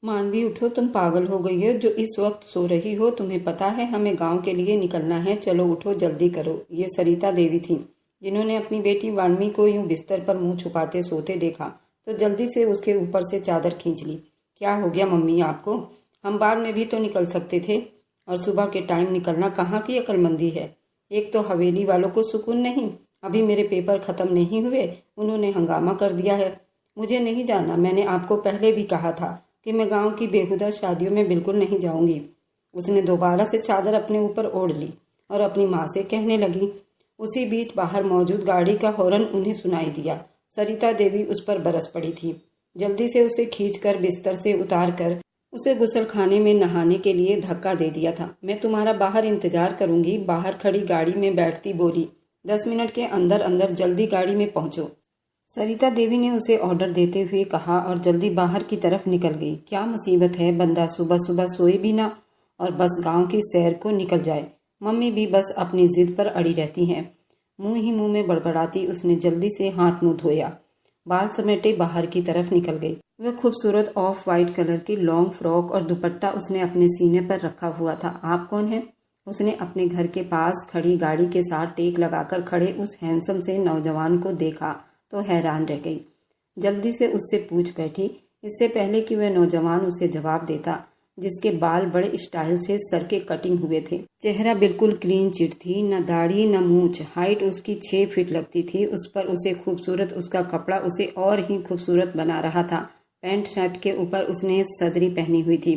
मानवी उठो, तुम पागल हो गई हो जो इस वक्त सो रही हो। तुम्हें पता है हमें गांव के लिए निकलना है। चलो उठो, जल्दी करो। ये सरिता देवी थी जिन्होंने अपनी बेटी वाल्मी को यूं बिस्तर पर मुंह छुपाते सोते देखा तो जल्दी से उसके ऊपर से चादर खींच ली। क्या हो गया मम्मी आपको? हम बाद में भी तो निकल सकते थे। और सुबह के टाइम निकलना कहाँ की अक्लमंदी है। एक तो हवेली वालों को सुकून नहीं, अभी मेरे पेपर खत्म नहीं हुए उन्होंने हंगामा कर दिया है। मुझे नहीं जाना, मैंने आपको पहले भी कहा था कि मैं गांव की बेहुदा शादियों में बिल्कुल नहीं जाऊंगी। उसने दोबारा से चादर अपने ऊपर ओढ़ ली और अपनी माँ से कहने लगी। उसी बीच बाहर मौजूद गाड़ी का हॉर्न उन्हें सुनाई दिया। सरिता देवी उस पर बरस पड़ी थी। जल्दी से उसे खींचकर बिस्तर से उतार कर उसे गुसलखाने में नहाने के लिए धक्का दे दिया था। मैं तुम्हारा बाहर इंतजार करूंगी, बाहर खड़ी गाड़ी में बैठती बोली। 10 मिनट के अंदर अंदर जल्दी गाड़ी में पहुंचो, सरिता देवी ने उसे ऑर्डर देते हुए कहा और जल्दी बाहर की तरफ निकल गई। क्या मुसीबत है, बंदा सुबह सुबह सोए भी ना और बस गांव की सैर को निकल जाए। मम्मी भी बस अपनी जिद पर अड़ी रहती हैं। मुंह ही मुंह में बड़बड़ाती उसने जल्दी से हाथ मुंह धोया, बाल समेटे बाहर की तरफ निकल गई। वह खूबसूरत ऑफ वाइट कलर की लॉन्ग फ्रॉक और दुपट्टा उसने अपने सीने पर रखा हुआ था। आप कौन है? उसने अपने घर के पास खड़ी गाड़ी के साथ टेक लगाकर खड़े उस हैंडसम से नौजवान को देखा तो हैरान रह गई। जल्दी से उससे पूछ बैठी, इससे पहले कि वह नौजवान उसे जवाब देता, जिसके बाल बड़े स्टाइल से सर के कटिंग हुए थे। चेहरा बिल्कुल क्लीन चिट थी, न दाढ़ी न मूंछ। हाइट उसकी 6 फीट लगती थी। उस पर उसे खूबसूरत उसका कपड़ा उसे और ही खूबसूरत बना रहा था। पैंट शर्ट के ऊपर उसने सदरी पहनी हुई थी।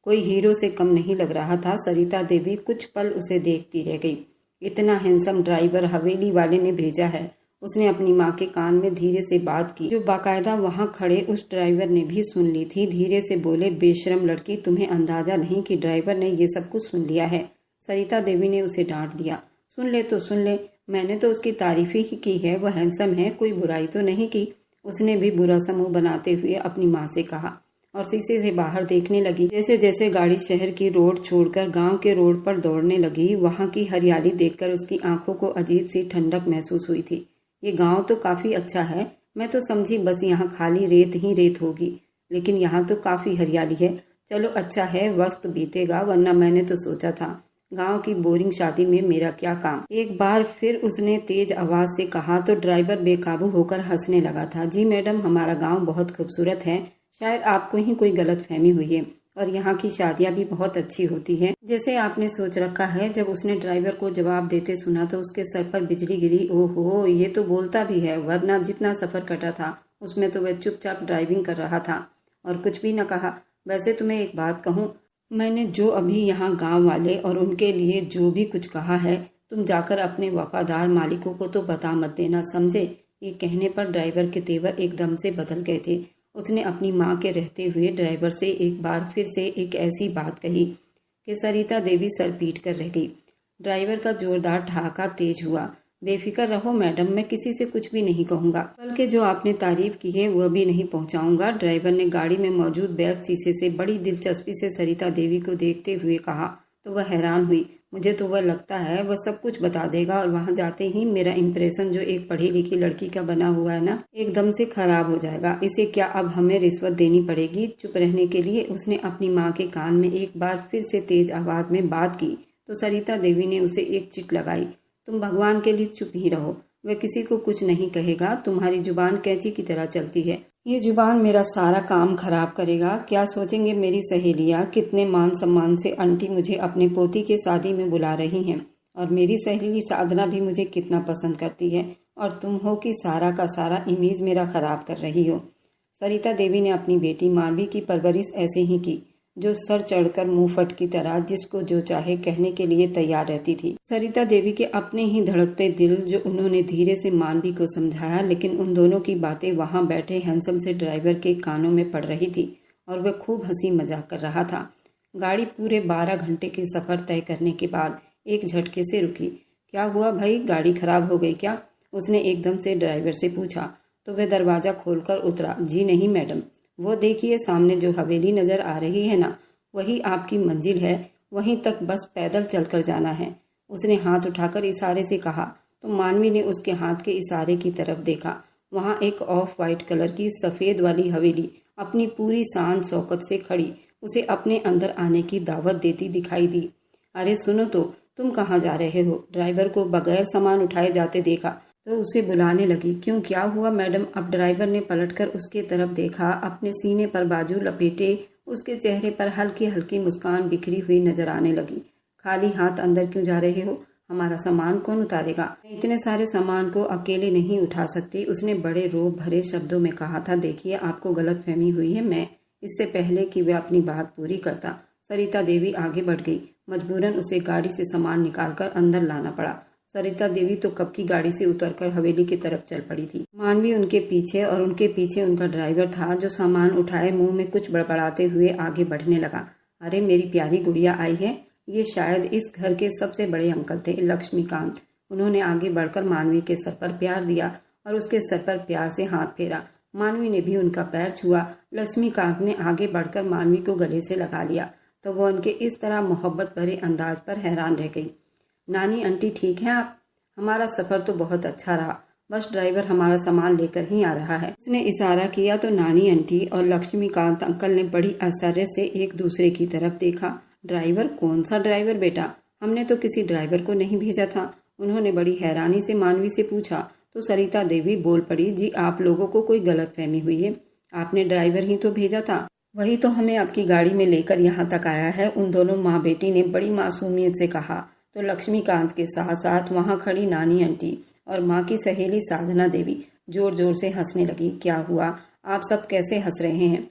कोई हीरो से कम नहीं लग रहा था। सरिता देवी कुछ पल उसे देखती रह गई। इतना हैंडसम ड्राइवर हवेली वाले ने भेजा है। उसने अपनी माँ के कान में धीरे से बात की, जो बाकायदा वहाँ खड़े उस ड्राइवर ने भी सुन ली थी। धीरे से बोले, बेशरम लड़की, तुम्हें अंदाजा नहीं कि ड्राइवर ने ये सब कुछ सुन लिया है। सरिता देवी ने उसे डांट दिया। सुन ले तो सुन ले, मैंने तो उसकी तारीफ ही की है। वह हैंडसम है, कोई बुराई तो नहीं की। उसने भी बुरा सा मुंह बनाते हुए अपनी माँ से कहा और शीशे से बाहर देखने लगी। जैसे जैसे गाड़ी शहर की रोड छोड़कर गांव के रोड पर दौड़ने लगी, वहां की हरियाली देखकर उसकी आंखों को अजीब सी ठंडक महसूस हुई थी। ये गांव तो काफी अच्छा है। मैं तो समझी बस यहाँ खाली रेत ही रेत होगी, लेकिन यहाँ तो काफी हरियाली है। चलो अच्छा है, वक्त बीतेगा, वरना मैंने तो सोचा था गांव की बोरिंग शादी में मेरा क्या काम। एक बार फिर उसने तेज आवाज से कहा तो ड्राइवर बेकाबू होकर हंसने लगा था। जी मैडम, हमारा गांव बहुत खूबसूरत है। शायद आपको ही कोई गलतफहमी हुई है और यहाँ की शादियाँ भी बहुत अच्छी होती हैं, जैसे आपने सोच रखा है। जब उसने ड्राइवर को जवाब देते सुना तो उसके सर पर बिजली गिरी। ओहो, ये तो बोलता भी है, वरना जितना सफर कटा था उसमें तो वह चुपचाप ड्राइविंग कर रहा था और कुछ भी न कहा। वैसे तुम्हें एक बात कहूँ, मैंने जो अभी यहाँ गांव वाले और उनके लिए जो भी कुछ कहा है, तुम जाकर अपने वफादार मालिकों को तो बता मत देना, समझे। ये कहने पर ड्राइवर के तेवर एकदम से बदल गए थे। उसने अपनी माँ के रहते हुए ड्राइवर से एक बार फिर से एक ऐसी बात कही कि सरिता देवी सर पीट कर रह गई। ड्राइवर का जोरदार ठहाका तेज हुआ। बेफिक्र रहो मैडम, मैं किसी से कुछ भी नहीं कहूँगा, बल्कि जो आपने तारीफ की है वह भी नहीं पहुँचाऊंगा। ड्राइवर ने गाड़ी में मौजूद बैक शीशे से बड़ी दिलचस्पी से सरिता देवी को देखते हुए कहा तो वह हैरान हुई। मुझे तो वह लगता है वह सब कुछ बता देगा और वहाँ जाते ही मेरा इम्प्रेशन जो एक पढ़ी लिखी लड़की का बना हुआ है ना, एकदम से खराब हो जाएगा। इसे क्या अब हमें रिश्वत देनी पड़ेगी चुप रहने के लिए? उसने अपनी माँ के कान में एक बार फिर से तेज आवाज में बात की तो सरिता देवी ने उसे एक चिट लगाई। तुम भगवान के लिए चुप ही रहो, वह किसी को कुछ नहीं कहेगा। तुम्हारी जुबान कैंची की तरह चलती है, ये जुबान मेरा सारा काम खराब करेगा। क्या सोचेंगे मेरी सहेलियाँ, कितने मान सम्मान से आंटी मुझे अपने पोती के शादी में बुला रही हैं, और मेरी सहेली साधना भी मुझे कितना पसंद करती है, और तुम हो कि सारा का सारा इमेज मेरा खराब कर रही हो। सरिता देवी ने अपनी बेटी मानवी की परवरिश ऐसे ही की, जो सर चढ़कर मुंहफट की तरह जिसको जो चाहे कहने के लिए तैयार रहती थी। सरिता देवी के अपने ही धड़कते दिल जो उन्होंने धीरे से मानवी को समझाया, लेकिन उन दोनों की बातें वहां बैठे हैंडसम से ड्राइवर के कानों में पड़ रही थी और वह खूब हंसी मजाक कर रहा था। गाड़ी पूरे 12 घंटे के सफर तय करने के बाद एक झटके से रुकी। क्या हुआ भाई, गाड़ी खराब हो गई क्या? उसने एकदम से ड्राइवर से पूछा तो वह दरवाजा खोलकर उतरा। जी नहीं मैडम, वो देखिए सामने जो हवेली नजर आ रही है ना, वही आपकी मंजिल है, वहीं तक बस पैदल चलकर जाना है। उसने हाथ उठाकर इशारे से कहा तो मानवी ने उसके हाथ के इशारे की तरफ देखा। वहां एक ऑफ वाइट कलर की सफेद वाली हवेली अपनी पूरी शान शौकत से खड़ी उसे अपने अंदर आने की दावत देती दिखाई दी। अरे सुनो तो, तुम कहाँ जा रहे हो? ड्राइवर को बगैर सामान उठाए जाते देखा तो उसे बुलाने लगी। क्यों, क्या हुआ मैडम? अब ड्राइवर ने पलटकर उसके तरफ देखा। अपने सीने पर बाजू लपेटे उसके चेहरे पर हल्की हल्की मुस्कान बिखरी हुई नजर आने लगी। खाली हाथ अंदर क्यों जा रहे हो? हमारा सामान कौन उतारेगा? मैं इतने सारे सामान को अकेले नहीं उठा सकती, उसने बड़े रोब भरे शब्दों में कहा था। देखिए, आपको गलतफहमी हुई है। मैं इससे पहले कि वह अपनी बात पूरी करता, सरिता देवी आगे बढ़ गई। मजबूरन उसे गाड़ी से सामान निकालकर अंदर लाना पड़ा। सरिता देवी तो कब की गाड़ी से उतरकर हवेली की तरफ चल पड़ी थी। मानवी उनके पीछे और उनके पीछे उनका ड्राइवर था, जो सामान उठाए मुंह में कुछ बड़बड़ाते हुए आगे बढ़ने लगा। अरे मेरी प्यारी गुड़िया आई है। ये शायद इस घर के सबसे बड़े अंकल थे, लक्ष्मीकांत। उन्होंने आगे बढ़कर मानवी के सर पर प्यार दिया और उसके सर पर प्यार से हाथ फेरा। मानवी ने भी उनका पैर छुआ। लक्ष्मीकांत ने आगे बढ़कर मानवी को गले से लगा लिया तो वह उनके इस तरह मोहब्बत भरे अंदाज पर हैरान रह गई। नानी आंटी ठीक हैं आप? हमारा सफर तो बहुत अच्छा रहा, बस ड्राइवर हमारा सामान लेकर ही आ रहा है। उसने इशारा किया तो नानी आंटी और लक्ष्मीकांत अंकल ने बड़ी आश्चर्य से एक दूसरे की तरफ देखा। ड्राइवर? कौन सा ड्राइवर बेटा? हमने तो किसी ड्राइवर को नहीं भेजा था। उन्होंने बड़ी हैरानी से मानवी से पूछा तो सरिता देवी बोल पड़ी, जी आप लोगों को कोई गलतफहमी हुई है। आपने ड्राइवर ही तो भेजा था, वही तो हमें आपकी गाड़ी में लेकर यहाँ तक आया है। उन दोनों माँ बेटी ने बड़ी मासूमियत से कहा तो लक्ष्मीकांत के साथ साथ वहाँ खड़ी नानी आंटी और माँ की सहेली साधना देवी जोर जोर से हंसने लगी। क्या हुआ, आप सब कैसे हंस रहे हैं?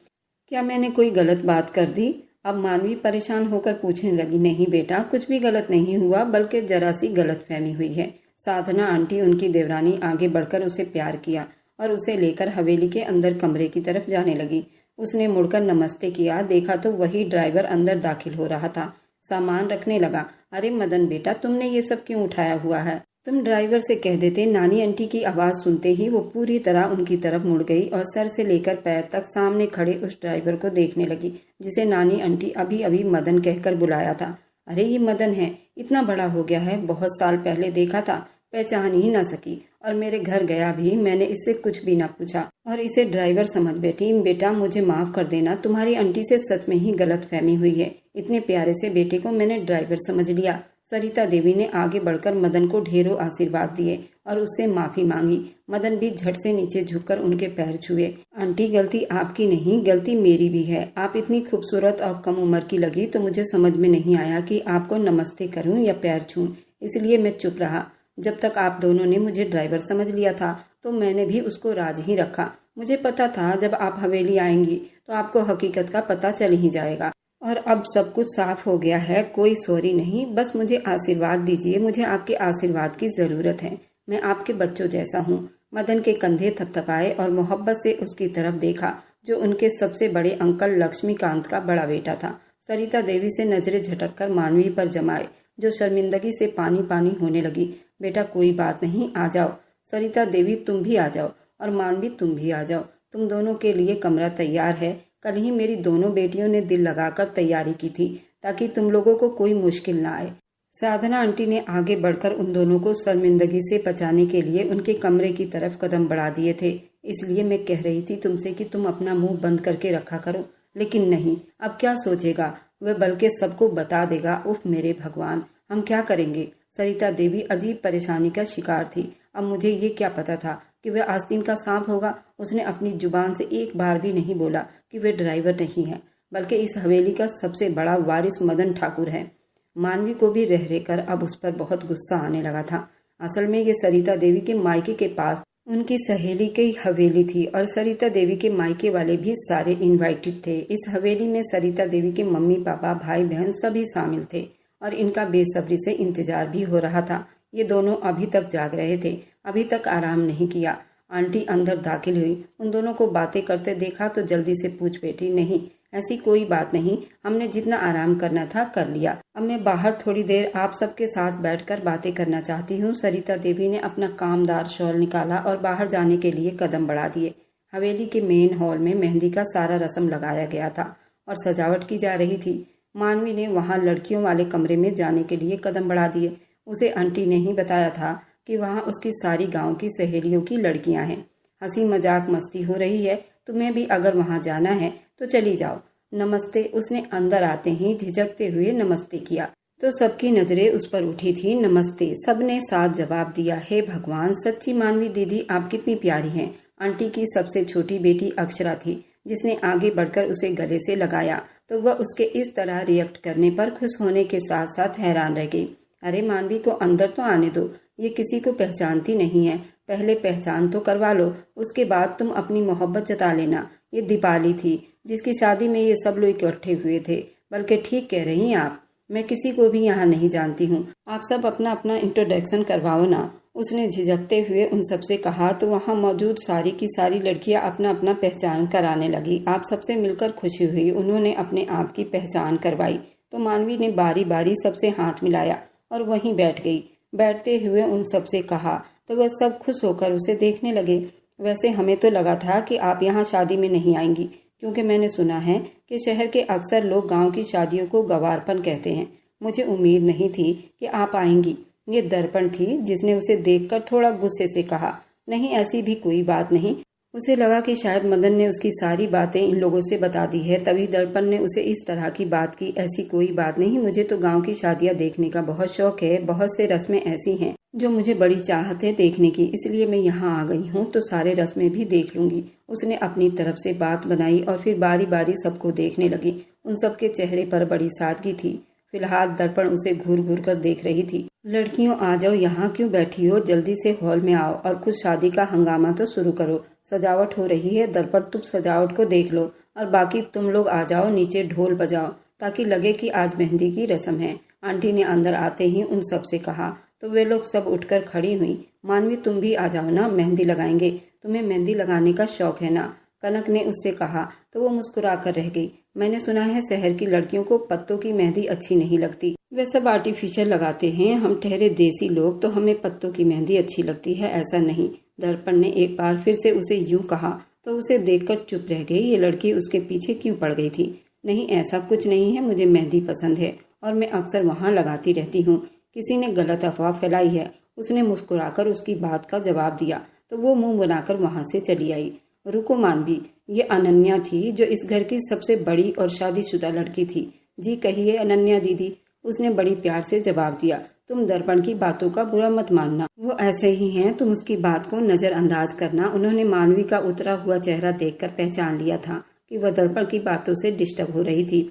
क्या मैंने कोई गलत बात कर दी? अब मानवी परेशान होकर पूछने लगी। नहीं बेटा, कुछ भी गलत नहीं हुआ, बल्कि जरा सी गलतफहमी हुई है। साधना आंटी, उनकी देवरानी, आगे बढ़कर उसे प्यार किया और उसे लेकर हवेली के अंदर कमरे की तरफ जाने लगी। उसने मुड़कर नमस्ते किया, देखा तो वही ड्राइवर अंदर दाखिल हो रहा था। सामान रखने लगा। अरे मदन बेटा, तुमने ये सब क्यों उठाया हुआ है? तुम ड्राइवर से कह देते। नानी आंटी की आवाज सुनते ही वो पूरी तरह उनकी तरफ मुड़ गई और सर से लेकर पैर तक सामने खड़े उस ड्राइवर को देखने लगी, जिसे नानी आंटी अभी अभी मदन कहकर बुलाया था। अरे ये मदन है, इतना बड़ा हो गया है, बहुत साल पहले देखा था, पहचान ही ना सकी। और मेरे घर गया भी, मैंने इससे कुछ भी ना पूछा और इसे ड्राइवर समझ बैठी। बेटा मुझे माफ कर देना, तुम्हारी आंटी से सच में ही गलतफहमी हुई है। इतने प्यारे से बेटे को मैंने ड्राइवर समझ लिया। सरिता देवी ने आगे बढ़कर मदन को ढेरों आशीर्वाद दिए और उससे माफी मांगी। मदन भी झट से नीचे झुककर उनके पैर छुए। आंटी, गलती आपकी नहीं, गलती मेरी भी है। आप इतनी खूबसूरत और कम उम्र की लगी तो मुझे समझ में नहीं आया कि आपको नमस्ते करूं या पैर छूं, इसलिए मैं चुप रहा। जब तक आप दोनों ने मुझे ड्राइवर समझ लिया था तो मैंने भी उसको राज ही रखा। मुझे पता था जब आप हवेली आएंगी तो आपको हकीकत का पता चल ही जाएगा। और अब सब कुछ साफ हो गया है, कोई सॉरी नहीं, बस मुझे आशीर्वाद दीजिए। मुझे आपके आशीर्वाद की जरूरत है। मैं आपके बच्चों जैसा हूँ। मदन के कंधे थपथपाए और मोहब्बत से उसकी तरफ देखा, जो उनके सबसे बड़े अंकल लक्ष्मीकांत का बड़ा बेटा था। सरिता देवी से नजरें झटककर मानवी पर जमाए, जो शर्मिंदगी से पानी पानी होने लगी। बेटा कोई बात नहीं, आ जाओ। सरिता देवी तुम भी आ जाओ और मानवी तुम भी आ जाओ। तुम दोनों के लिए कमरा तैयार है। कल ही मेरी दोनों बेटियों ने दिल लगाकर तैयारी की थी ताकि तुम लोगों को कोई मुश्किल ना आए। साधना आंटी ने आगे बढ़कर उन दोनों को शर्मिंदगी से बचाने के लिए उनके कमरे की तरफ कदम बढ़ा दिए थे। इसलिए मैं कह रही थी तुमसे कि तुम अपना मुंह बंद करके रखा करो, लेकिन नहीं, अब क्या सोचेगा वह, बल्कि सबको बता देगा। उफ मेरे भगवान, हम क्या करेंगे? सरिता देवी अजीब परेशानी का शिकार थी। अब मुझे ये क्या पता था कि वह आस्तीन का सांप होगा। उसने अपनी जुबान से एक बार भी नहीं बोला कि वह ड्राइवर नहीं है, बल्कि इस हवेली का सबसे बड़ा वारिस मदन ठाकुर है। मानवी को भी रह रहकर अब उस पर बहुत गुस्सा आने लगा था। असल में ये सरिता देवी के मायके के पास उनकी सहेली की हवेली थी और सरिता देवी के मायके वाले भी सारे इनवाइटेड थे। इस हवेली में सरिता देवी के मम्मी पापा भाई बहन सभी शामिल थे और इनका बेसब्री से इंतजार भी हो रहा था। ये दोनों अभी तक जाग रहे थे, अभी तक आराम नहीं किया। आंटी अंदर दाखिल हुई, उन दोनों को बातें करते देखा तो जल्दी से पूछ बैठी, नहीं ऐसी कोई बात नहीं, हमने जितना आराम करना था कर लिया। अब मैं बाहर थोड़ी देर आप सबके साथ बैठकर बातें करना चाहती हूँ। सरिता देवी ने अपना कामदार शॉल निकाला और बाहर जाने के लिए कदम बढ़ा दिए। हवेली के मेन हॉल में मेहंदी का सारा रस्म लगाया गया था और सजावट की जा रही थी। मानवी ने वहां लड़कियों वाले कमरे में जाने के लिए कदम बढ़ा दिए। उसे आंटी ने ही बताया था कि वहां उसकी सारी गांव की सहेलियों की लड़कियां हैं। हंसी मजाक मस्ती हो रही है तुम्हें भी अगर वहाँ जाना है तो चली जाओ। नमस्ते। उसने अंदर आते ही झिझकते हुए नमस्ते किया तो सबकी नजरें उस पर उठी थी। नमस्ते, सबने साथ जवाब दिया। हे भगवान, सच्ची मानवी दीदी, आप कितनी प्यारी हैं। आंटी की सबसे छोटी बेटी अक्षरा थी जिसने आगे बढ़कर उसे गले से लगाया तो वह उसके इस तरह रिएक्ट करने पर खुश होने के साथ साथ हैरान रह गई। अरे मानवी को अंदर तो आने दो, ये किसी को पहचानती नहीं है, पहले पहचान तो करवा लो, उसके बाद तुम अपनी मोहब्बत जता लेना। ये दीपाली थी जिसकी शादी में ये सब लोग इकट्ठे हुए थे। बल्कि ठीक कह रही हैं आप, मैं किसी को भी यहाँ नहीं जानती हूँ, आप सब अपना अपना इंट्रोडक्शन करवाओ ना। उसने झिझकते हुए उन सबसे कहा तो वहाँ मौजूद सारी की सारी लड़कियाँ अपना अपना पहचान कराने लगी। आप सबसे मिलकर खुशी हुई। उन्होंने अपने आप की पहचान करवाई तो मानवी ने बारी बारी सबसे हाथ मिलाया और वहीं बैठ गई। बैठते हुए उन सबसे कहा तो वह सब खुश होकर उसे देखने लगे। वैसे हमें तो लगा था कि आप यहाँ शादी में नहीं आएंगी, क्योंकि मैंने सुना है कि शहर के अक्सर लोग गांव की शादियों को गंवारपन कहते हैं। मुझे उम्मीद नहीं थी कि आप आएंगी। ये दर्पण थी जिसने उसे देखकर थोड़ा गुस्से से कहा। नहीं, ऐसी भी कोई बात नहीं। उसे लगा कि शायद मदन ने उसकी सारी बातें इन लोगों से बता दी है, तभी दर्पण ने उसे इस तरह की बात की। ऐसी कोई बात नहीं, मुझे तो गांव की शादियां देखने का बहुत शौक है। बहुत से रस्में ऐसी हैं जो मुझे बड़ी चाहत है देखने की, इसलिए मैं यहाँ आ गई हूँ तो सारे रस्में भी देख लूंगी। उसने अपनी तरफ से बात बनाई और फिर बारी बारी सबको देखने लगी। उन सबके चेहरे पर बड़ी सादगी थी। फिलहाल दर्पण उसे घूर घूर कर देख रही थी। लड़कियों, आ जाओ, यहाँ क्यों बैठी हो, जल्दी से हॉल में आओ और कुछ शादी का हंगामा तो शुरू करो। सजावट हो रही है। दर्पण, तुम सजावट को देख लो और बाकी तुम लोग आ जाओ, नीचे ढोल बजाओ ताकि लगे कि आज मेहंदी की रस्म है। आंटी ने अंदर आते ही उन सब से कहा तो वे लोग सब उठकर खड़ी हुई। मानवी, तुम भी आ जाओ ना, मेहंदी लगाएंगे। तुम्हें मेहंदी लगाने का शौक है ना, कनक ने उससे कहा तो वो मुस्कुरा कर रह गई। मैंने सुना है शहर की लड़कियों को पत्तों की मेहंदी अच्छी नहीं लगती, वे सब आर्टिफिशियल लगाते हैं। हम ठहरे देसी लोग तो हमें पत्तों की मेहंदी अच्छी लगती है, ऐसा नहीं। दर्पण ने एक बार फिर से उसे यूं कहा तो उसे देखकर चुप रह गई। ये लड़की उसके पीछे क्यों पड़ गई थी। नहीं, ऐसा कुछ नहीं है, मुझे मेहंदी पसंद है और मैं अक्सर वहाँ लगाती रहती हूँ। किसी ने गलत अफवाह फैलाई है। उसने मुस्कुराकर उसकी बात का जवाब दिया तो वो मुंह बनाकर वहाँ से चली आई। रुको मानवी, ये अनन्या थी जो इस घर की सबसे बड़ी और शादीशुदा लड़की थी। जी कहिए अनन्या दीदी, उसने बड़ी प्यार से जवाब दिया। तुम दर्पण की बातों का बुरा मत मानना, वो ऐसे ही हैं, तुम उसकी बात को नजरअंदाज करना। उन्होंने मानवी का उतरा हुआ चेहरा देखकर पहचान लिया था कि वह दर्पण की बातों से डिस्टर्ब हो रही थी।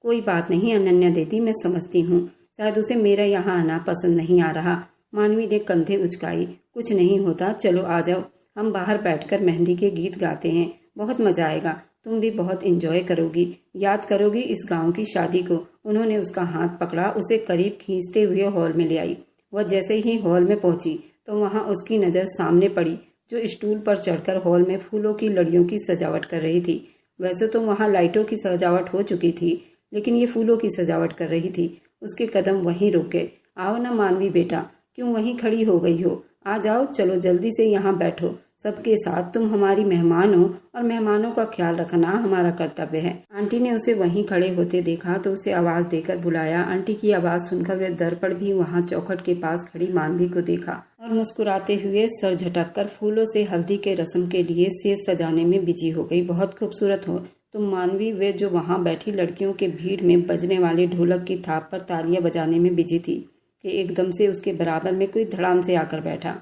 कोई बात नहीं अनन्या दीदी, मैं समझती हूँ, शायद उसे मेरा यहाँ आना पसंद नहीं आ रहा। मानवी ने कंधे उचकाई। कुछ नहीं होता, चलो आ जाओ, हम बाहर बैठकर मेहंदी के गीत गाते हैं, बहुत मजा आएगा, तुम भी बहुत इंजॉय करोगी, याद करोगी इस गांव की शादी को। उन्होंने उसका हाथ पकड़ा, उसे करीब खींचते हुए हॉल में ले आई। वह जैसे ही हॉल में पहुंची तो वहां उसकी नजर सामने पड़ी जो स्टूल पर चढ़कर हॉल में फूलों की लड़ियों की सजावट कर रही थी। वैसे तो वहां लाइटों की सजावट हो चुकी थी, लेकिन ये फूलों की सजावट कर रही थी। उसके कदम वहीं रुक गए। आओ ना मानवी बेटा, क्यों वहीं खड़ी हो गई हो, आ जाओ, चलो जल्दी से यहाँ बैठो सबके साथ, तुम हमारी मेहमान हो और मेहमानों का ख्याल रखना हमारा कर्तव्य है। आंटी ने उसे वहीं खड़े होते देखा तो उसे आवाज देकर बुलाया। आंटी की आवाज सुनकर वे दर्पण भी वहाँ चौखट के पास खड़ी मानवी को देखा और मुस्कुराते हुए सर झटककर फूलों से हल्दी के रस्म के लिए सेज सजाने में बिजी हो गई। बहुत खूबसूरत हो तुम मानवी। वे जो वहाँ बैठी लड़कियों के भीड़ में बजने वाले ढोलक की थाप पर तालियां बजाने में बिजी थी कि एकदम से उसके बराबर में कोई धड़ाम से आकर बैठा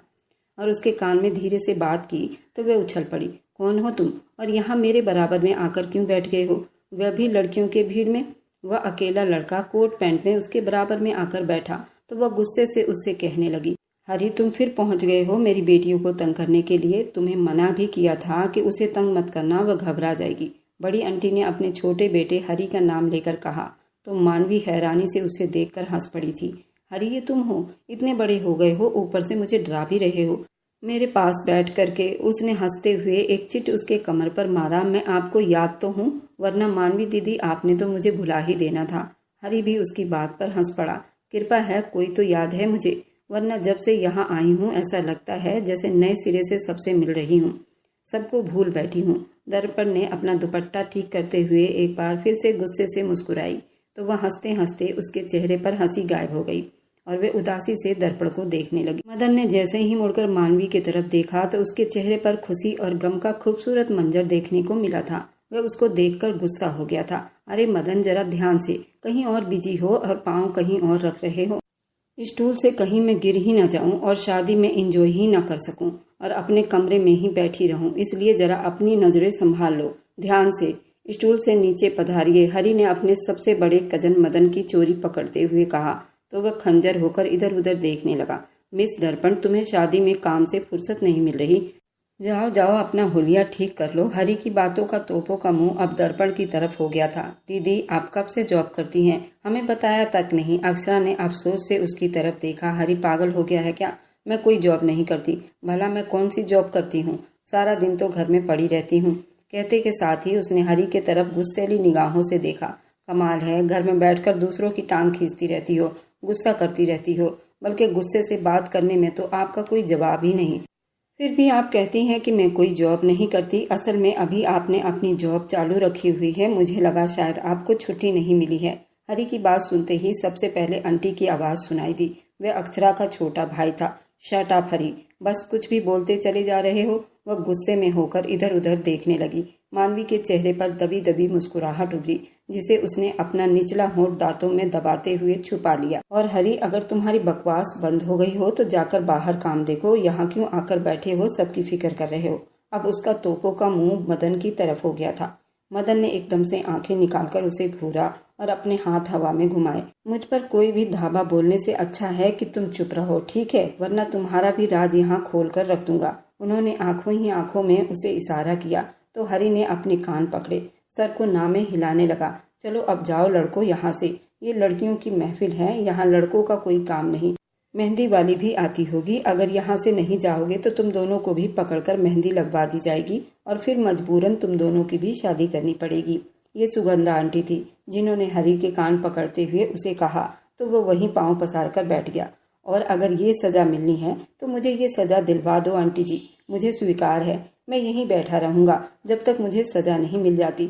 और उसके कान में धीरे से बात की तो वह उछल पड़ी। कौन हो तुम और यहाँ मेरे बराबर में आकर क्यों बैठ गए हो, वह भी लड़कियों के भीड़ में। वह अकेला लड़का कोट पैंट में उसके बराबर में आकर बैठा तो वह गुस्से से उससे कहने लगी, हरी तुम फिर पहुंच गए हो मेरी बेटियों को तंग करने के लिए। तुम्हें मना भी किया था कि उसे तंग मत करना, वह घबरा जाएगी। बड़ी आंटी ने अपने छोटे बेटे हरी का नाम लेकर कहा तो मानवी हैरानी से उसे देखकर हंस पड़ी थी। हरी ये तुम हो, इतने बड़े हो गए हो, ऊपर से मुझे डरा भी रहे हो। मेरे पास बैठ करके उसने हंसते हुए एक चिट उसके कमर पर मारा। मैं आपको याद तो हूँ, वरना मानवी दीदी आपने तो मुझे भुला ही देना था। हरी भी उसकी बात पर हंस पड़ा। कृपा है कोई तो याद है मुझे, वरना जब से यहाँ आई हूँ ऐसा लगता है जैसे नए सिरे से सबसे मिल रही हूँ, सबको भूल बैठी हूँ। दर्पण ने अपना दुपट्टा ठीक करते हुए एक बार फिर से गुस्से से मुस्कुराई तो वह हंसते हंसते उसके चेहरे पर हंसी गायब हो गई और वे उदासी से दर्पण को देखने लगी। मदन ने जैसे ही मुड़कर मानवी की तरफ देखा तो उसके चेहरे पर खुशी और गम का खूबसूरत मंजर देखने को मिला था। वह उसको देखकर गुस्सा हो गया था। अरे मदन, जरा ध्यान से, कहीं और बिजी हो और पाँव कहीं और रख रहे हो। स्टूल से कहीं मैं गिर ही न जाऊं और शादी में एंजॉय ही न कर सकूं और अपने कमरे में ही बैठी रहूं, इसलिए जरा अपनी नजरें संभाल लो। ध्यान से। स्टूल से नीचे पधारिए, हरि ने अपने सबसे बड़े कजन मदन की चोरी पकड़ते हुए कहा तो वह खंजर होकर इधर उधर देखने लगा। मिस दर्पण, तुम्हें शादी में काम से फुर्सत नहीं मिल रही? जाओ जाओ, अपना हुलिया ठीक कर लो। हरि की बातों का तोपों का मुंह अब दर्पण की तरफ हो गया था। दीदी, आप कब से जॉब करती हैं? हमें बताया तक नहीं। अक्षरा ने अफसोस से उसकी तरफ देखा। हरि पागल हो गया है क्या? मैं कोई जॉब नहीं करती। भला मैं कौन सी जॉब करती हूँ? सारा दिन तो घर में पड़ी रहती हूँ। कहते के साथ ही उसने हरि के तरफ गुस्सैली निगाहों से देखा। कमाल है, घर में बैठकर दूसरों की टांग खींचती रहती हो, गुस्सा करती रहती हो, बल्कि गुस्से से बात करने में तो आपका कोई जवाब ही नहीं। फिर भी आप कहती हैं कि मैं कोई जॉब नहीं करती। असल में अभी आपने अपनी जॉब चालू रखी हुई है। मुझे लगा शायद आपको छुट्टी नहीं मिली है। हरि की बात सुनते ही सबसे पहले आंटी की आवाज सुनाई दी। वह अक्षरा का छोटा भाई था। शट अप हरि, बस कुछ भी बोलते चले जा रहे हो। वह गुस्से में होकर इधर उधर देखने लगी। मानवी के चेहरे पर दबी दबी मुस्कुराहट उभरी, जिसे उसने अपना निचला होंठ दांतों में दबाते हुए छुपा लिया। और हरि, अगर तुम्हारी बकवास बंद हो गई हो तो जाकर बाहर काम देखो। यहाँ क्यों आकर बैठे हो, सबकी फिक्र कर रहे हो? अब उसका तोपों का मुंह मदन की तरफ हो गया था। मदन ने एकदम से आंखें निकालकर उसे घूरा और अपने हाथ हवा में घुमाए। मुझ पर कोई भी धावा बोलने से अच्छा है कि तुम चुप रहो, ठीक है? वरना तुम्हारा भी राज यहाँ खोल कर रख दूंगा। उन्होंने आंखों ही आंखों में उसे इशारा किया तो हरि ने अपने कान पकड़े, सर को नामे हिलाने लगा। चलो अब जाओ लड़को यहाँ से। ये लड़कियों की महफिल है, यहाँ लड़कों का कोई काम नहीं। मेहंदी वाली भी आती होगी। अगर यहाँ से नहीं जाओगे तो तुम दोनों को भी पकड़कर मेहंदी लगवा दी जाएगी और फिर मजबूरन तुम दोनों की भी शादी करनी पड़ेगी। ये सुगंधा आंटी थी जिन्होंने हरि के कान पकड़ते हुए उसे कहा तो वो वहीं पांव पसार कर बैठ गया। और अगर ये सजा मिलनी है तो मुझे ये सजा दिलवा दो आंटी जी, मुझे स्वीकार है। मैं यहीं बैठा रहूंगा जब तक मुझे सजा नहीं मिल जाती।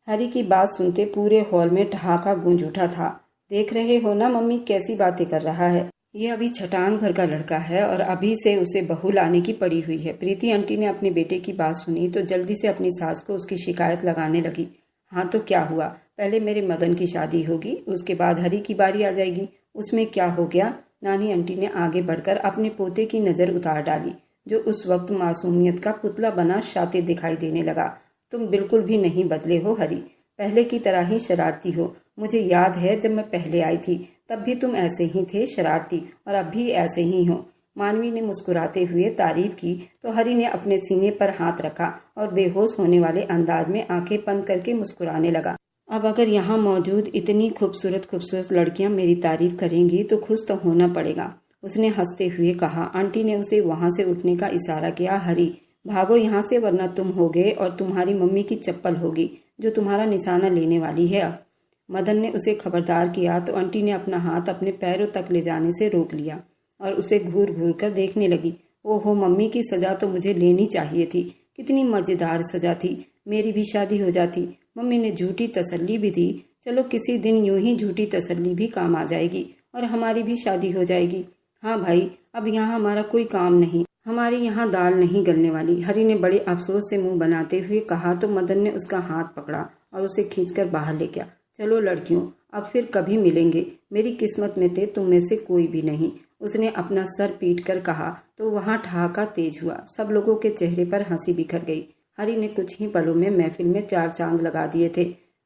हरि की बात सुनते पूरे हॉल में ठहाका गूंज उठा था। देख रहे हो ना मम्मी कैसी बातें कर रहा है। ये अभी छटांग भर का लड़का है और अभी से उसे बहू लाने की पड़ी हुई है। प्रीति आंटी ने अपने बेटे की बात सुनी तो जल्दी से अपनी सास को उसकी शिकायत लगाने लगी। हाँ तो क्या हुआ, पहले मेरे मदन की शादी होगी, उसके बाद हरि की बारी आ जाएगी। उसमें क्या हो गया? नानी आंटी ने आगे बढ़कर अपने पोते की नजर उतार डाली, जो उस वक्त मासूमियत का पुतला बना शातिर दिखाई देने लगा। तुम बिल्कुल भी नहीं बदले हो हरि, पहले की तरह ही शरारती हो। मुझे याद है जब मैं पहले आई थी तब भी तुम ऐसे ही थे, शरारती, और अब भी ऐसे ही हो। मानवी ने मुस्कुराते हुए तारीफ की तो हरि ने अपने सीने पर हाथ रखा और बेहोश होने वाले अंदाज में आंखें बंद करके मुस्कुराने लगा। अब अगर यहाँ मौजूद इतनी खूबसूरत खूबसूरत लड़कियां मेरी तारीफ करेंगी तो खुश तो होना पड़ेगा, उसने हंसते हुए कहा। आंटी ने उसे वहां से उठने का इशारा किया। हरि, भागो यहाँ से वरना तुम होगे और तुम्हारी मम्मी की चप्पल होगी जो तुम्हारा निशाना लेने वाली है। अब मदन ने उसे खबरदार किया तो आंटी ने अपना हाथ अपने पैरों तक ले जाने से रोक लिया और उसे घूर घूर कर देखने लगी। ओहो, मम्मी की सजा तो मुझे लेनी चाहिए थी। कितनी मजेदार सजा थी, मेरी भी शादी हो जाती। मम्मी ने झूठी तसल्ली भी दी। चलो किसी दिन यूं ही झूठी तसल्ली भी काम आ जाएगी और हमारी भी शादी हो जाएगी। हाँ भाई, अब यहाँ हमारा कोई काम नहीं, हमारी यहाँ दाल नहीं गलने वाली। हरि ने बड़े अफसोस से मुंह बनाते हुए कहा तो मदन ने उसका हाथ पकड़ा और उसे खींचकर बाहर ले गया। चलो लड़कियों, अब फिर कभी मिलेंगे। मेरी किस्मत में थे तुम में से कोई भी नहीं, उसने अपना सर पीट कर कहा तो वहां ठहाका तेज हुआ। सब लोगों के चेहरे पर हंसी बिखर गई। हरि ने कुछ ही पलों में महफिल में 4 चांद लगा दिए थे।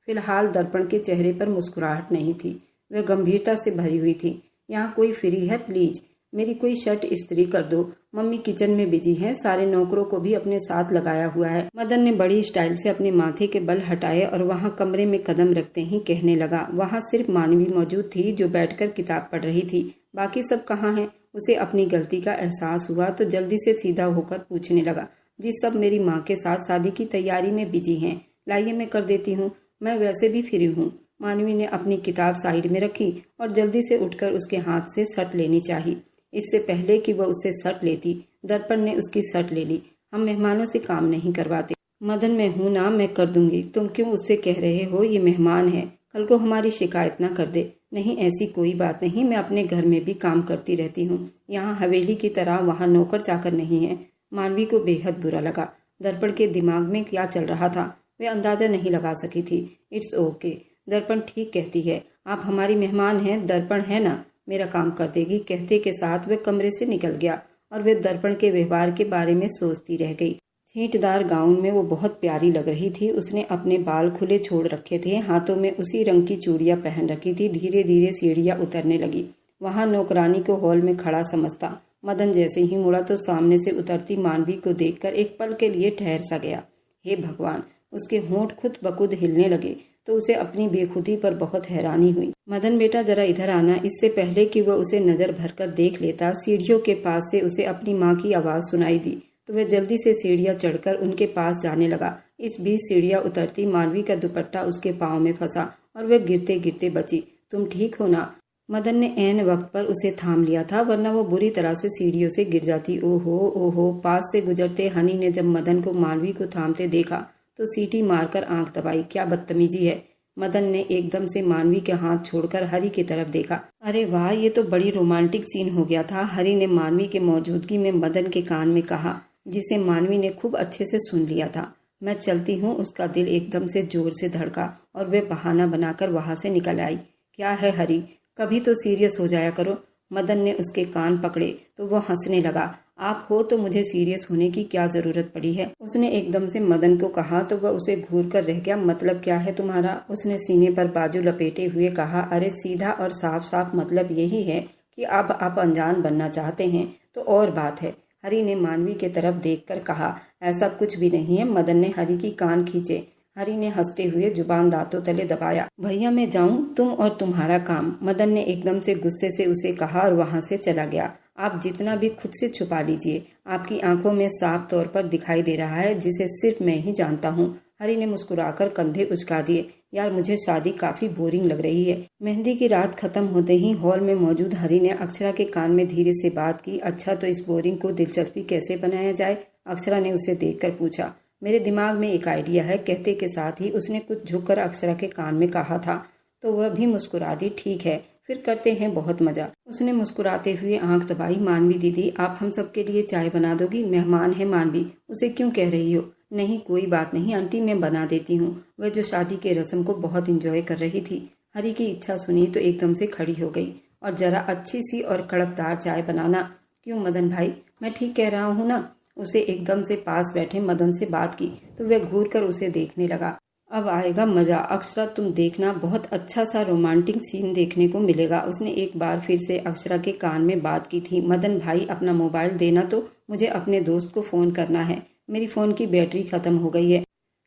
फिलहाल दर्पण के चेहरे पर मुस्कुराहट नहीं थी, वह गंभीरता से भरी हुई थी। यहाँ कोई फ्री है? प्लीज मेरी कोई शर्ट इस्त्री कर दो। मम्मी किचन में बिजी हैं, सारे नौकरों को भी अपने साथ लगाया हुआ है। मदन ने बड़ी स्टाइल से अपने माथे के बल हटाए और वहाँ कमरे में कदम रखते ही कहने लगा। वहाँ सिर्फ मानवी मौजूद थी जो बैठकर किताब पढ़ रही थी। बाकी सब कहाँ हैं? उसे अपनी गलती का एहसास हुआ तो जल्दी से सीधा होकर पूछने लगा। जी सब मेरी माँ के साथ शादी की तैयारी में बिजी हैं। लाइए मैं कर देती हूँ, मैं वैसे भी फ्री हूँ। मानवी ने अपनी किताब साइड में रखी और जल्दी से उठकर उसके हाथ से शर्ट लेनी चाहिए। इससे पहले कि वह उससे शर्ट लेती, दर्पण ने उसकी शर्ट ले ली। हम मेहमानों से काम नहीं करवाते। मदन, मैं हूं ना, मैं कर दूंगी। तुम क्यों उससे कह रहे हो? ये मेहमान है, कल को हमारी शिकायत ना कर दे। नहीं, ऐसी कोई बात नहीं, मैं अपने घर में भी काम करती रहती हूँ। यहाँ हवेली की तरह वहाँ नौकर चाकर नहीं है। मानवी को बेहद बुरा लगा। दर्पण के दिमाग में क्या चल रहा था वे अंदाजा नहीं लगा सकी थी। इट्स ओके, दर्पण ठीक कहती है, आप हमारी मेहमान हैं, दर्पण है ना, मेरा काम कर देगी। कहते के साथ वे कमरे से निकल गया और वे दर्पण के व्यवहार के बारे में सोचती रह गई। छींटदार गाउन में वो बहुत प्यारी लग रही थी। उसने अपने बाल खुले छोड़ रखे थे, हाथों में उसी रंग की चूड़ियां पहन रखी थी। धीरे धीरे सीढ़ियां उतरने लगी। वहां नौकरानी को हॉल में खड़ा समझता मदन जैसे ही मुड़ा तो सामने से उतरती मानवी को देखकर एक पल के लिए ठहर सा गया। हे भगवान, उसके होंठ खुद बखुद हिलने लगे तो उसे अपनी बेखुदी पर बहुत हैरानी हुई। मदन बेटा जरा इधर आना। इससे पहले कि वह उसे नजर भरकर देख लेता, सीढ़ियों के पास से उसे अपनी माँ की आवाज सुनाई दी तो वह जल्दी से सीढ़ियां चढ़कर उनके पास जाने लगा। इस बीच सीढ़ियां उतरती मानवी का दुपट्टा उसके पाँव में फंसा और वह गिरते गिरते बची। तुम ठीक हो ना? मदन ने ऐन वक्त पर उसे थाम लिया था, वरना वो बुरी तरह से सीढ़ियों से गिर जाती। ओहो ओहो। पास से गुजरते हनी ने जब मदन को मानवी को थामते देखा तो सीटी मारकर आंख दबाई। क्या बदतमीजी है। मदन ने एकदम से मानवी के हाथ छोड़कर हरी की तरफ देखा। अरे वाह, ये तो बड़ी रोमांटिक सीन हो गया था, हरी ने मानवी के मौजूदगी में मदन के कान में कहा, जिसे मानवी ने खूब अच्छे से सुन लिया था। मैं चलती हूँ। उसका दिल एकदम से जोर से धड़का और वे बहाना बनाकर वहां से निकल आई। क्या है हरी, कभी तो सीरियस हो जाया करो। मदन ने उसके कान पकड़े तो वह हंसने लगा। आप हो तो मुझे सीरियस होने की क्या जरूरत पड़ी है, उसने एकदम से मदन को कहा तो वह उसे घूर कर रह गया। मतलब क्या है तुम्हारा, उसने सीने पर बाजू लपेटे हुए कहा। अरे सीधा और साफ साफ मतलब यही है कि अब आप अनजान बनना चाहते हैं तो और बात है, हरी ने मानवी के तरफ देखकर कहा। ऐसा कुछ भी नहीं है। मदन ने हरी की कान खींचे। हरी ने हंसते हुए जुबान दांतों तले दबाया। भैया मैं जाऊं, तुम और तुम्हारा काम, मदन ने एकदम से गुस्से से उसे कहा और वहां से चला गया। आप जितना भी खुद से छुपा लीजिए, आपकी आंखों में साफ तौर पर दिखाई दे रहा है जिसे सिर्फ मैं ही जानता हूँ। हरी ने मुस्कुराकर कंधे उचका दिए। यार मुझे शादी काफी बोरिंग लग रही है। मेहंदी की रात खत्म होते ही हॉल में मौजूद हरी ने अक्षरा के कान में धीरे से बात की। अच्छा, तो इस बोरिंग को दिलचस्पी कैसे बनाया जाए, अक्षरा ने उसे देखकर पूछा। मेरे दिमाग में एक आइडिया है, कहते के साथ ही उसने कुछ झुककर अक्षरा के कान में कहा था तो वह भी मुस्कुरा दी। ठीक है, फिर करते हैं बहुत मजा, उसने मुस्कुराते हुए आंख दबाई। मानवी दीदी, आप हम सबके लिए चाय बना दोगी? मेहमान है मानवी, उसे क्यों कह रही हो? नहीं कोई बात नहीं आंटी, मैं बना देती हूँ। वह जो शादी के रस्म को बहुत इंजॉय कर रही थी। हरी की इच्छा सुनी तो एकदम से खड़ी हो गई। और जरा अच्छी सी और कड़कदार चाय बनाना। क्यों मदन भाई, मैं ठीक कह रहा हूँ ना? उसे एकदम से पास बैठे मदन से बात की तो वह घूर कर उसे देखने लगा। अब आएगा मजा अक्षरा, तुम देखना, बहुत अच्छा सा रोमांटिक सीन देखने को मिलेगा। उसने एक बार फिर से अक्षरा के कान में बात की थी। मदन भाई अपना मोबाइल देना, तो मुझे अपने दोस्त को फोन करना है, मेरी फोन की बैटरी खत्म हो गई है।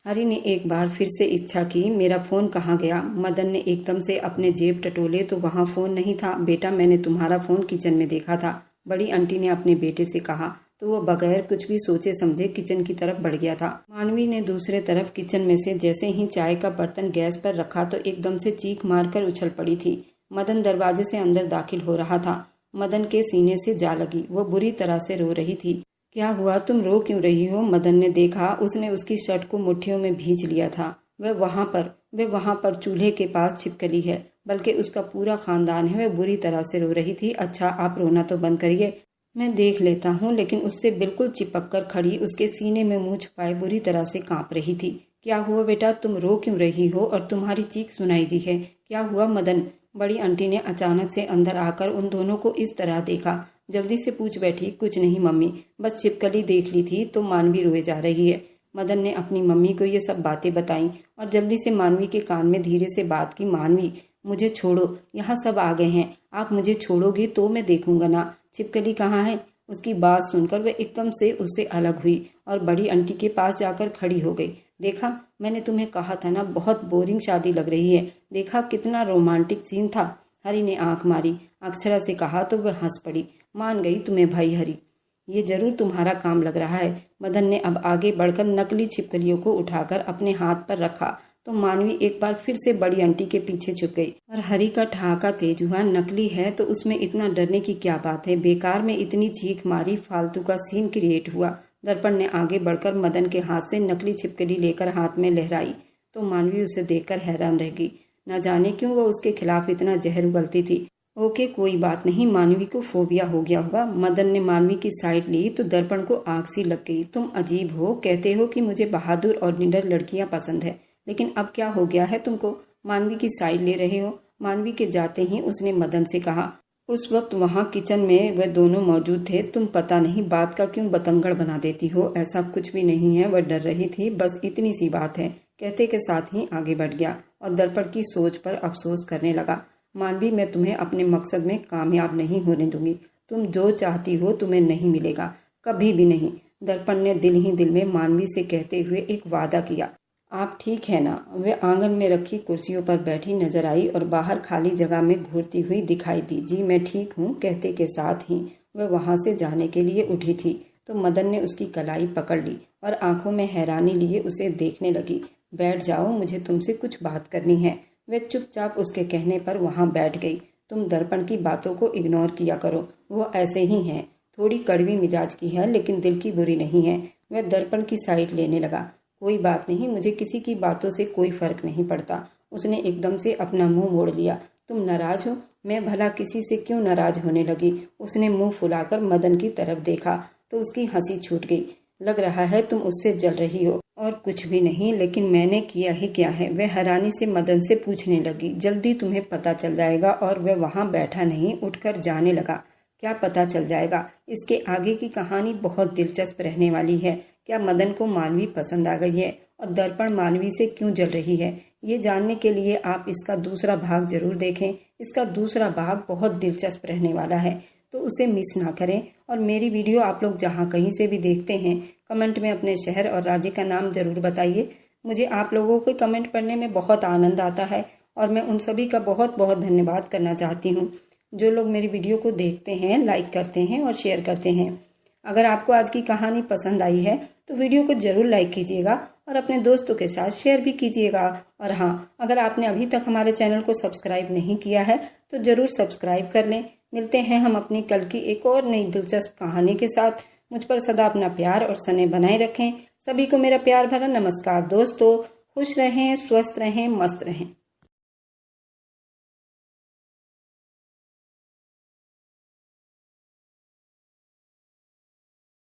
हरी ने एक बार फिर से इच्छा की। मेरा फोन कहाँ गया? मदन ने एकदम से अपने जेब टटोले तो वहाँ फोन नहीं था। बेटा मैंने तुम्हारा फोन किचन में देखा था, बड़ी आंटी ने अपने बेटे से कहा तो वह बगैर कुछ भी सोचे समझे किचन की तरफ बढ़ गया था। मानवी ने दूसरे तरफ किचन में से जैसे ही चाय का बर्तन गैस पर रखा तो एकदम से चीख मारकर उछल पड़ी थी। मदन दरवाजे से अंदर दाखिल हो रहा था। मदन के सीने से जा लगी, वो बुरी तरह से रो रही थी। क्या हुआ, तुम रो क्यों रही हो? मदन ने देखा उसने उसकी शर्ट को मुट्ठियों में भींच लिया था। वह वहाँ पर चूल्हे के पास छिपकली है, बल्कि उसका पूरा खानदान है। वह बुरी तरह से रो रही थी। अच्छा आप रोना तो बंद करिए, मैं देख लेता हूँ। लेकिन उससे बिल्कुल चिपक कर खड़ी उसके सीने में मुंह छुपाए बुरी तरह से कांप रही थी। क्या हुआ बेटा, तुम रो क्यों रही हो? और तुम्हारी चीख सुनाई दी है, क्या हुआ मदन? बड़ी आंटी ने अचानक से अंदर आकर उन दोनों को इस तरह देखा। जल्दी से पूछ बैठी। कुछ नहीं मम्मी, बस छिपकली देख ली थी तो मानवी रोए जा रही है। मदन ने अपनी मम्मी को ये सब बातें बताई और जल्दी से मानवी के कान में धीरे से बात की। मानवी मुझे छोड़ो, यहाँ सब आ गए हैं, आप मुझे छोड़ोगी तो मैं देखूंगा ना छिपकली कहाँ है। उसकी बात सुनकर वह एकदम से उससे अलग हुई और बड़ी आंटी के पास जाकर खड़ी हो गई। देखा, मैंने तुम्हें कहा था ना, बहुत बोरिंग शादी लग रही है। देखा कितना रोमांटिक सीन था। हरी ने आंख मारी। अक्षरा से कहा तो वह हंस पड़ी। मान गई तुम्हें भाई हरी, ये जरूर तुम्हारा काम लग रहा है। मदन ने अब आगे बढ़कर नकली छिपकलियों को उठाकर अपने हाथ पर रखा तो मानवी एक बार फिर से बड़ी आंटी के पीछे छुप गई और हरी का ठहाका तेज हुआ। नकली है तो उसमें इतना डरने की क्या बात है? बेकार में इतनी चीख मारी, फालतू का सीन क्रिएट हुआ। दर्पण ने आगे बढ़कर मदन के हाथ से नकली छिपकली लेकर हाथ में लहराई तो मानवी उसे देखकर हैरान रह गई। न जाने क्यों वह उसके खिलाफ इतना जहर उगलती थी। ओके, कोई बात नहीं, मानवी को फोबिया हो गया होगा। मदन ने मानवी की साइड ली तो दर्पण को आग सी लग गई। तुम अजीब हो, कहते हो कि मुझे बहादुर और निडर लड़कियां पसंद है, लेकिन अब क्या हो गया है तुमको? मानवी की साइड ले रहे हो। मानवी के जाते ही उसने मदन से कहा। उस वक्त वहाँ किचन में वह दोनों मौजूद थे। तुम पता नहीं बात का क्यों बतंगड़ बना देती हो, ऐसा कुछ भी नहीं है। वह डर रही थी, बस इतनी सी बात है, कहते के साथ ही आगे बढ़ गया और दर्पण की सोच पर अफसोस करने लगा। मानवी, मैं तुम्हें अपने मकसद में कामयाब नहीं होने दूंगी। तुम जो चाहती हो तुम्हें नहीं मिलेगा, कभी भी नहीं। दर्पण ने दिल ही दिल में मानवी से कहते हुए एक वादा किया। आप ठीक है ना? वे आंगन में रखी कुर्सियों पर बैठी नजर आई और बाहर खाली जगह में घूरती हुई दिखाई दी। जी मैं ठीक हूँ, कहते के साथ ही वह वहां से जाने के लिए उठी थी तो मदन ने उसकी कलाई पकड़ ली और आंखों में हैरानी लिए उसे देखने लगी। बैठ जाओ, मुझे तुमसे कुछ बात करनी है। वह चुपचाप उसके कहने पर वहां बैठ गई। तुम दर्पण की बातों को इग्नोर किया करो, वो ऐसे ही है, थोड़ी कड़वी मिजाज की है लेकिन दिल की बुरी नहीं है। वह दर्पण की साइड लेने लगा। कोई बात नहीं, मुझे किसी की बातों से कोई फर्क नहीं पड़ता। उसने एकदम से अपना मुंह मोड़ लिया। तुम नाराज हो? मैं भला किसी से क्यों नाराज होने लगी? उसने मुंह फुलाकर मदन की तरफ देखा तो उसकी हंसी छूट गई। लग रहा है तुम उससे जल रही हो। और कुछ भी नहीं, लेकिन मैंने किया ही क्या है? वह हैरानी से मदन से पूछने लगी। जल्दी तुम्हें पता चल जाएगा। और वह वहां बैठा नहीं, उठकर जाने लगा। क्या पता चल जाएगा? इसके आगे की कहानी बहुत दिलचस्प रहने वाली है। क्या मदन को मानवी पसंद आ गई है और दर्पण मानवी से क्यों जल रही है? ये जानने के लिए आप इसका दूसरा भाग जरूर देखें। इसका दूसरा भाग बहुत दिलचस्प रहने वाला है, तो उसे मिस ना करें। और मेरी वीडियो आप लोग जहाँ कहीं से भी देखते हैं, कमेंट में अपने शहर और राज्य का नाम जरूर बताइए। मुझे आप लोगों के कमेंट पढ़ने में बहुत आनंद आता है और मैं उन सभी का बहुत बहुत धन्यवाद करना चाहती हूँ जो लोग मेरी वीडियो को देखते हैं, लाइक करते हैं और शेयर करते हैं। अगर आपको आज की कहानी पसंद आई है तो वीडियो को जरूर लाइक कीजिएगा और अपने दोस्तों के साथ शेयर भी कीजिएगा। और हाँ, अगर आपने अभी तक हमारे चैनल को सब्सक्राइब नहीं किया है तो जरूर सब्सक्राइब कर लें। मिलते हैं हम अपनी कल की एक और नई दिलचस्प कहानी के साथ। मुझ पर सदा अपना प्यार और स्नेह बनाए रखें। सभी को मेरा प्यार भरा नमस्कार दोस्तों। खुश रहें, स्वस्थ रहें, मस्त रहें।